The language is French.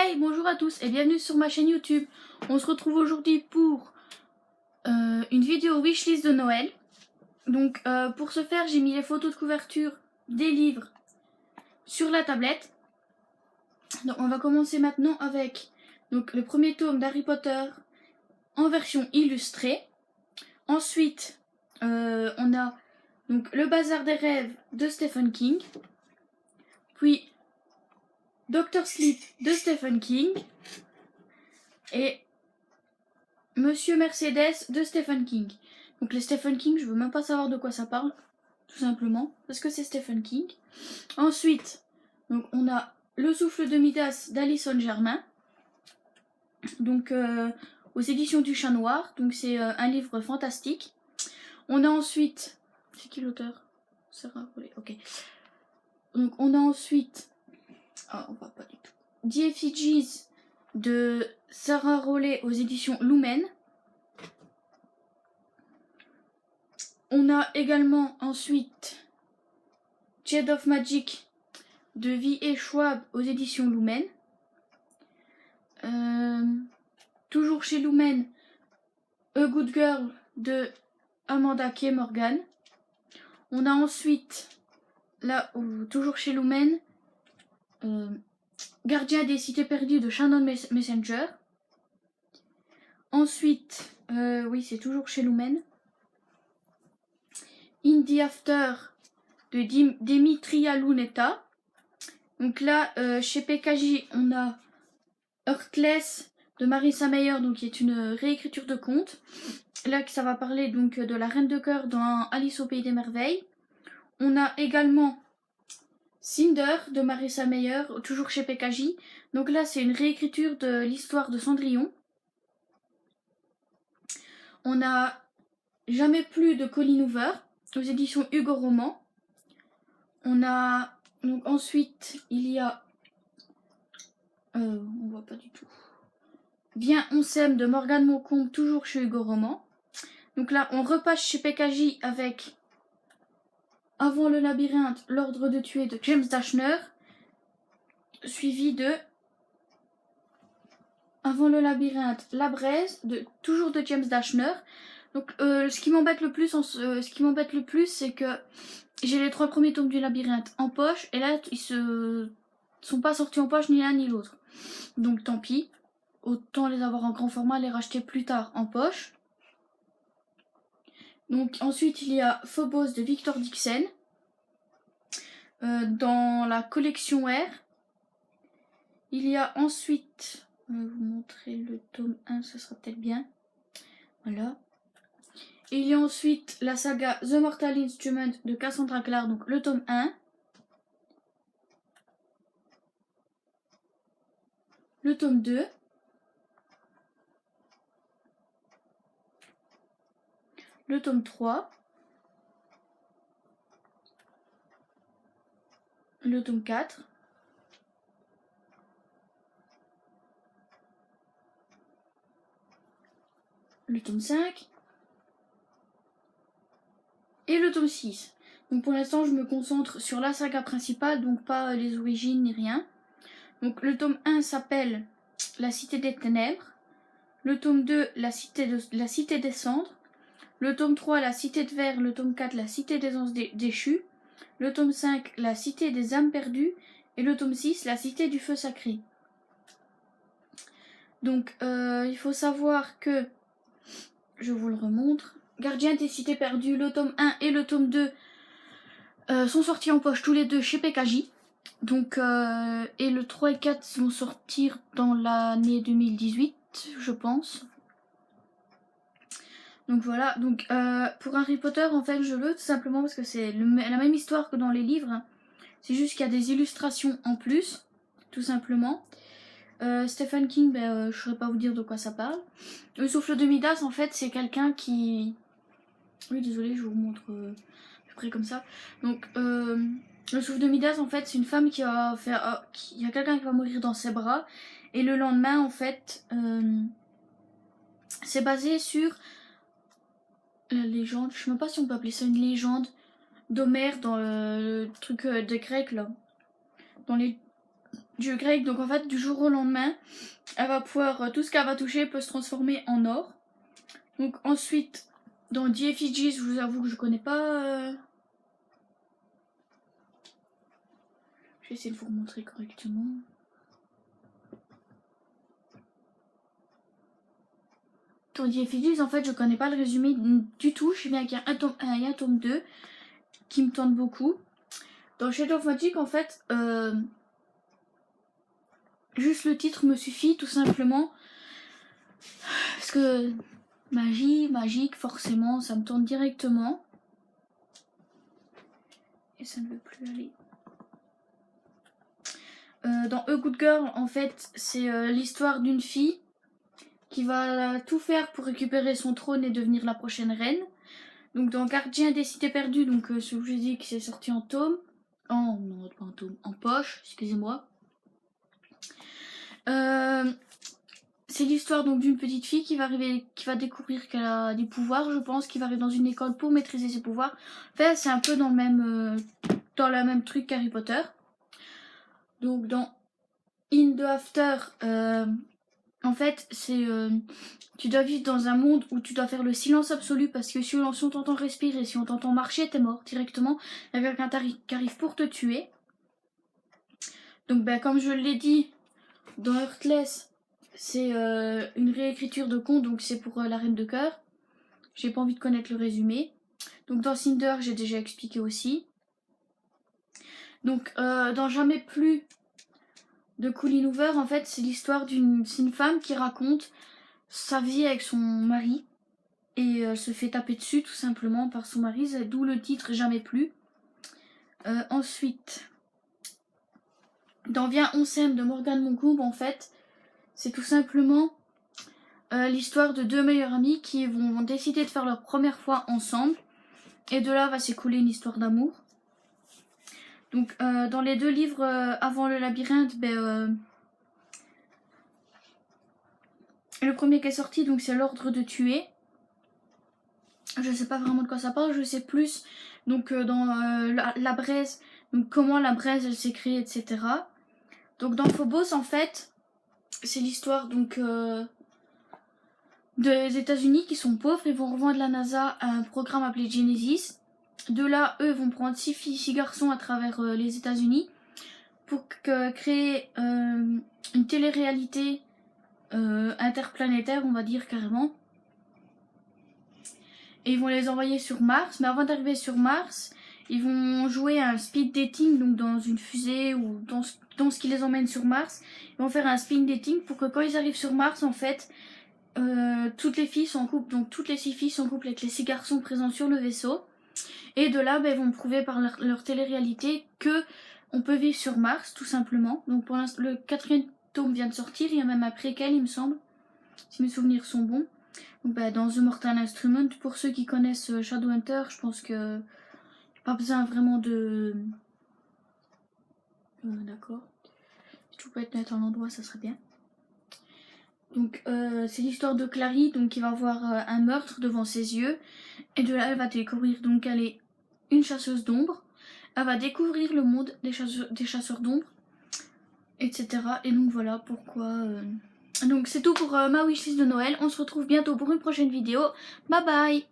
Hey, bonjour à tous et bienvenue sur ma chaîne YouTube. On se retrouve aujourd'hui pour une vidéo wishlist de Noël. Donc pour ce faire, j'ai mis les photos de couverture des livres sur la tablette. Donc on va commencer maintenant avec le premier tome d'Harry Potter en version illustrée. Ensuite, on a Le Bazar des rêves de Stephen King. Puis Dr. Sleep de Stephen King. Et Monsieur Mercedes de Stephen King. Donc les Stephen King, je veux même pas savoir de quoi ça parle, tout simplement, parce que c'est Stephen King. Ensuite, on a Le souffle de Midas d'Alison Germain, aux éditions du Chat Noir, donc c'est un livre fantastique. On a ensuite, c'est qui l'auteur? Sarah Rollet, ok. Donc on a ensuite, on va pas du tout, The Effigies de Sarah Rollet aux éditions Lumen. On a également ensuite Jade of Magic de V.E. Schwab aux éditions Lumen. Toujours chez Lumen, A Good Girl de Amanda K. Morgan. On a ensuite, toujours chez Lumen, Gardien des cités perdues de Shannon Messenger. Ensuite, oui, c'est toujours chez Lumen, In the After de Dimitria Luneta. Donc là, chez PKJ, on a Heartless de Marissa Meyer, qui est une réécriture de conte. Là, ça va parler de la Reine de Cœur dans Alice au Pays des Merveilles. On a également Cinder de Marissa Meyer, toujours chez PKJ. Donc là, c'est une réécriture de l'histoire de Cendrillon. On a Jamais plus de Colleen Hoover aux éditions Hugo Roman. On a ensuite, il y a on voit pas du tout. Viens, on s'aime de Morgane Moncombe, toujours chez Hugo Roman. Donc là, on repasse chez PKJ avec Avant le labyrinthe, l'ordre de tuer de James Dashner, suivi de Avant le labyrinthe, la braise, toujours de James Dashner. Donc ce qui m'embête le plus, c'est que j'ai les 3 premiers tomes du labyrinthe en poche, et là ils sont pas sortis en poche ni l'un ni l'autre. Donc tant pis, autant les avoir en grand format, les racheter plus tard en poche. Donc ensuite il y a Phobos de Victor Dixon dans la collection R. Il y a ensuite, je vais vous montrer le tome 1, ça sera peut-être bien. Voilà. Et il y a ensuite la saga The Mortal Instrument de Cassandra Clare, donc le tome 1. Le tome 2. Le tome 3. Le tome 4. Le tome 5. Et le tome 6. Donc pour l'instant, je me concentre sur la saga principale, donc pas les origines ni rien. Donc le tome 1 s'appelle La Cité des Ténèbres. Le tome 2, La Cité des Cendres. Le tome 3, La Cité de Verre. Le tome 4, La Cité des Anges déchus. Le tome 5, La Cité des âmes perdues. Et le tome 6, La Cité du Feu Sacré. Donc il faut savoir que, je vous le remontre, Gardien des cités perdues, le tome 1 et le tome 2 sont sortis en poche tous les deux chez PKJ. Donc et le 3 et 4 vont sortir dans l'année 2018, je pense. Donc voilà, pour Harry Potter, en fait, je veux tout simplement parce que c'est la même histoire que dans les livres. C'est juste qu'il y a des illustrations en plus, tout simplement. Stephen King, je ne saurais pas vous dire de quoi ça parle. Le souffle de Midas, en fait, c'est quelqu'un qui... Oui, désolé, je vous montre à peu près comme ça. Donc, le souffle de Midas, en fait, c'est une femme qui va faire... il y a quelqu'un qui va mourir dans ses bras. Et le lendemain, en fait, c'est basé sur la légende. Je ne sais même pas si on peut appeler ça une légende d'Homère dans le truc des Grecs, là. Dans les dieu grec. Donc en fait, du jour au lendemain, elle va pouvoir, tout ce qu'elle va toucher peut se transformer en or. Donc ensuite, dans The Effigies, je vous avoue que je connais pas. Je vais essayer de vous remontrer correctement. Dans The Effigies, en fait, je connais pas le résumé du tout. Je sais bien qu'il y a un tome 1 et un tome 2 qui me tentent beaucoup. Dans Shadow of Magic, en fait, juste le titre me suffit, tout simplement. Parce que magie, magique, forcément, ça me tente directement. Et ça ne veut plus aller. Dans A Good Girl, en fait, c'est l'histoire d'une fille qui va tout faire pour récupérer son trône et devenir la prochaine reine. Donc dans Gardien des cités perdues, donc ce que j'ai dit qui s'est sorti en tome. Oh non, pas en tome, en poche, excusez-moi. C'est l'histoire donc d'une petite fille qui va découvrir qu'elle a des pouvoirs, je pense, qui va arriver dans une école pour maîtriser ses pouvoirs. Enfin, c'est un peu dans le même truc qu'Harry Potter. Donc dans In the After, en fait, tu dois vivre dans un monde où tu dois faire le silence absolu parce que si on t'entend respirer, si on t'entend marcher, t'es mort directement. Il y a quelqu'un qui arrive pour te tuer. Donc, comme je l'ai dit, dans Heartless, c'est une réécriture de conte, donc c'est pour la Reine de Cœur. J'ai pas envie de connaître le résumé. Donc dans Cinder, j'ai déjà expliqué aussi. Donc dans Jamais plus de Colleen Hoover, en fait, c'est l'histoire d'une femme qui raconte sa vie avec son mari et se fait taper dessus tout simplement par son mari, d'où le titre Jamais plus. Ensuite, dans Viens on s'aime de Morgane Moncoumbe, en fait, c'est tout simplement l'histoire de deux meilleurs amis qui vont décider de faire leur première fois ensemble. Et de là va s'écouler une histoire d'amour. Donc dans les deux livres avant le labyrinthe, le premier qui est sorti, donc c'est l'ordre de tuer. Je sais pas vraiment de quoi ça parle, je sais plus donc dans la braise, donc comment la braise elle s'est créée, etc. Donc dans Phobos, en fait, c'est l'histoire donc des États-Unis qui sont pauvres et vont revendre la NASA à un programme appelé Genesis. De là, eux vont prendre 6 filles, 6 garçons à travers les États-Unis pour créer une télé-réalité interplanétaire, on va dire carrément. Et ils vont les envoyer sur Mars, mais avant d'arriver sur Mars, ils vont jouer à un speed dating, donc dans une fusée ou dans ce qui les emmène sur Mars. Ils vont faire un speed dating pour que quand ils arrivent sur Mars, en fait, toutes les filles sont en couple, donc toutes les 6 filles sont en couple avec les 6 garçons présents sur le vaisseau. Et de là, ils vont prouver par leur télé-réalité que on peut vivre sur Mars, tout simplement. Donc pour l'instant, le 4e tome vient de sortir, il y a même un préquel, il me semble, si mes souvenirs sont bons. Donc, dans The Mortal Instrument, pour ceux qui connaissent Shadowhunter, je pense que pas besoin vraiment de... D'accord. Si tout peut être net en endroit, ça serait bien. Donc c'est l'histoire de Clary, donc qui va voir un meurtre devant ses yeux. Et de là, elle va découvrir donc qu'elle est une chasseuse d'ombre. Elle va découvrir le monde des chasseurs d'ombre, etc. Et donc voilà pourquoi... Donc c'est tout pour ma wishlist de Noël. On se retrouve bientôt pour une prochaine vidéo. Bye bye!